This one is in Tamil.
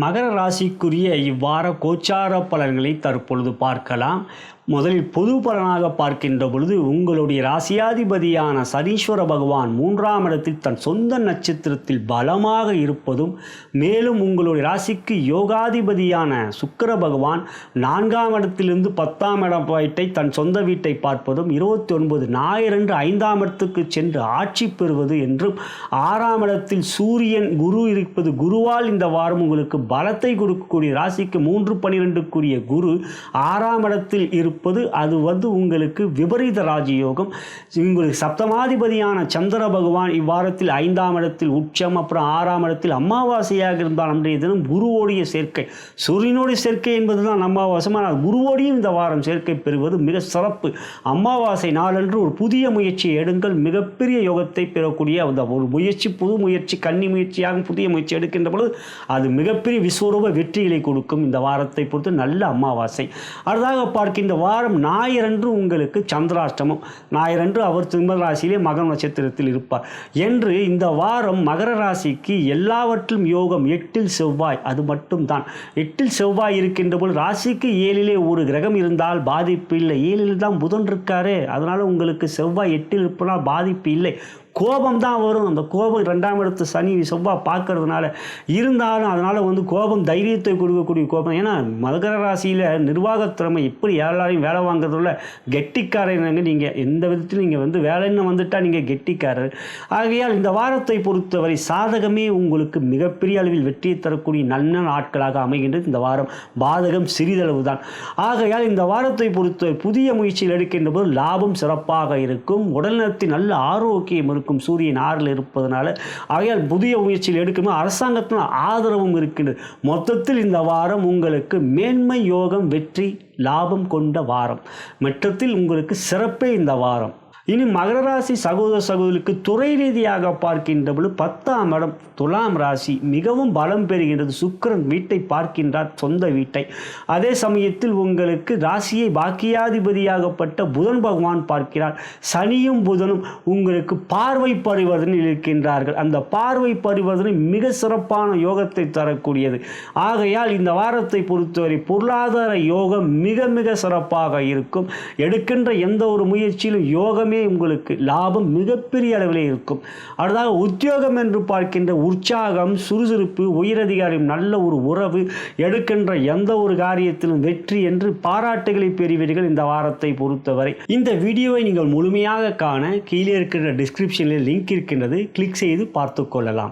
மகர ராசிக்குரிய இவ்வார கோச்சார பலன்களை தற்பொழுது பார்க்கலாம். முதலில் பொது பலனாக பார்க்கின்ற பொழுது உங்களுடைய ராசியாதிபதியான சனீஸ்வர பகவான் 3ஆம் இடத்தில் தன் சொந்த நட்சத்திரத்தில் பலமாக இருப்பதும், மேலும் உங்களுடைய ராசிக்கு யோகாதிபதியான சுக்கிர பகவான் 4ஆம் இடத்திலிருந்து 10ஆம் இடம் வீட்டை தன் சொந்த வீட்டை பார்ப்பதும், 29 ஞாயிறன்று 5ஆம் இடத்துக்கு சென்று ஆட்சி பெறுவது என்றும், 6ஆம் இடத்தில் சூரியன் குரு இருப்பது, குருவால் இந்த வாரம் உங்களுக்கு பலத்தை கொடுக்கக்கூடிய ராசிக்கு 3-12க்குரிய குரு 6ஆம் இடத்தில் இருப்பது, அது உங்களுக்கு விபரீத ராஜயோகம். உங்களுக்கு சப்தமாதிபதியான சந்திர பகவான் இவ்வாரத்தில் 5ஆம் இடத்தில் உச்சம், அப்புறம் 6ஆம் இடத்தில் அமாவாசையாக இருந்தால் அன்றைய தினம் குருவோடைய சேர்க்கை, சூரியனுடைய சேர்க்கை என்பதுதான் அமாவாசை, ஆனால் குருவோடையும் இந்த வாரம் சேர்க்கை பெறுவது மிக சிறப்பு. அமாவாசை நாளன்று ஒரு புதிய முயற்சியை எடுங்கள், மிகப்பெரிய யோகத்தை பெறக்கூடிய அந்த ஒரு முயற்சி, புது முயற்சி, கன்னி முயற்சியாக புதிய முயற்சி எடுக்கின்ற பொழுது அது மிகப்பெரிய விஸ்வரூப வெற்றிகளை கொடுக்கும். இந்த வாரத்தை பொறுத்து நல்ல அமாவாசை. அடுத்ததாக பார்க்கின்ற வாரம் ஞாயிறன்று உங்களுக்கு சந்திராஷ்டமம். ஞாயிறன்று அவர் சிம்ம ராசியிலே மகர நட்சத்திரத்தில் இருப்பார் என்று இந்த வாரம் மகர ராசிக்கு எல்லாவற்றும் யோகம். 8இல் செவ்வாய், அது மட்டும்தான். 8இல் செவ்வாய் இருக்கின்ற போது ராசிக்கு 7லே ஒரு கிரகம் இருந்தால் பாதிப்பு இல்லை. 7ல் தான் புதன் இருக்காரு, அதனால் உங்களுக்கு செவ்வாய் 8இல் இருப்பதால் பாதிப்பு இல்லை. கோபம் தான் வரும். அந்த கோபம் 2ஆம் இடத்து சனி செவ்வாய் பார்க்கறதுனால இருந்தாலும் அதனால் கோபம் தைரியத்தை கொடுக்கக்கூடிய கோபம். ஏன்னா மகர ராசியில் நிர்வாகத்திறமை எப்படி எல்லாரையும் வேலை வாங்குறதுல கெட்டிக்காரங்க. நீங்கள் எந்த விதத்திலும் நீங்கள் வேலைன்னு வந்துட்டால் நீங்கள் கெட்டிக்காரர். ஆகையால் இந்த வாரத்தை பொறுத்தவரை சாதகமே உங்களுக்கு மிகப்பெரிய அளவில் வெற்றியை தரக்கூடிய நல்ல நாட்களாக அமைகின்றது. இந்த வாரம் பாதகம் சிறிதளவு தான். ஆகையால் இந்த வாரத்தை பொறுத்தவரை புதிய முயற்சியில் எடுக்கின்ற போது லாபம் சிறப்பாக இருக்கும். உடல்நலத்தில் நல்ல ஆரோக்கியம் இருக்கும். சூரியன் 6ல் இருப்பதனால ஆகையால் புதிய முயற்சியில் எடுக்கும்போது அரசாங்கத்தின் ஆதரவும் இருக்கின்றது. மொத்தத்தில் இந்த வாரம் உங்களுக்கு மேன்மை யோகம், வெற்றி, லாபம் கொண்ட வாரம். மற்றத்தில் உங்களுக்கு சிறப்பே இந்த வாரம். இனி மகர ராசி சகோதர சகோதரிக்கு துறை ரீதியாக பார்க்கின்ற பொழுது 10ஆம் இடம் துலாம் ராசி மிகவும் பலம் பெறுகின்றது. சுக்கிரன் வீட்டை பார்க்கின்றார், சொந்த வீட்டை. அதே சமயத்தில் உங்களுக்கு ராசியை பாக்கியாதிபதியாகப்பட்ட புதன் பகவான் பார்க்கிறார். சனியும் புதனும் உங்களுக்கு பார்வை பரிவர்த்தனையில் இருக்கின்றார்கள். அந்த பார்வை பரிவர்த்தனை மிக சிறப்பான யோகத்தை தரக்கூடியது. ஆகையால் இந்த வாரத்தை பொறுத்தவரை பொருளாதார யோகம் மிக மிக சிறப்பாக இருக்கும். எடுக்கின்ற எந்த ஒரு முயற்சியிலும் யோகம் உங்களுக்கு லாபம் மிகப்பெரிய அளவில் இருக்கும். அடுத்ததாக உத்தியோகம் என்று பார்க்கின்ற உற்சாகம், சுறுசுறுப்பு, உயரதிகாரியும் நல்ல ஒரு உறவு, எடுக்கின்ற எந்த ஒரு காரியத்திலும் வெற்றி என்று பாராட்டுகளை பெறுவீர்கள் இந்த வாரத்தை பொறுத்தவரை. இந்த வீடியோவை நீங்கள் முழுமையாக காண கீழே இருக்கின்ற டிஸ்கிரிப்ஷனில் லிங்க் இருக்கின்றது, கிளிக் செய்து பார்த்து கொள்ளலாம்.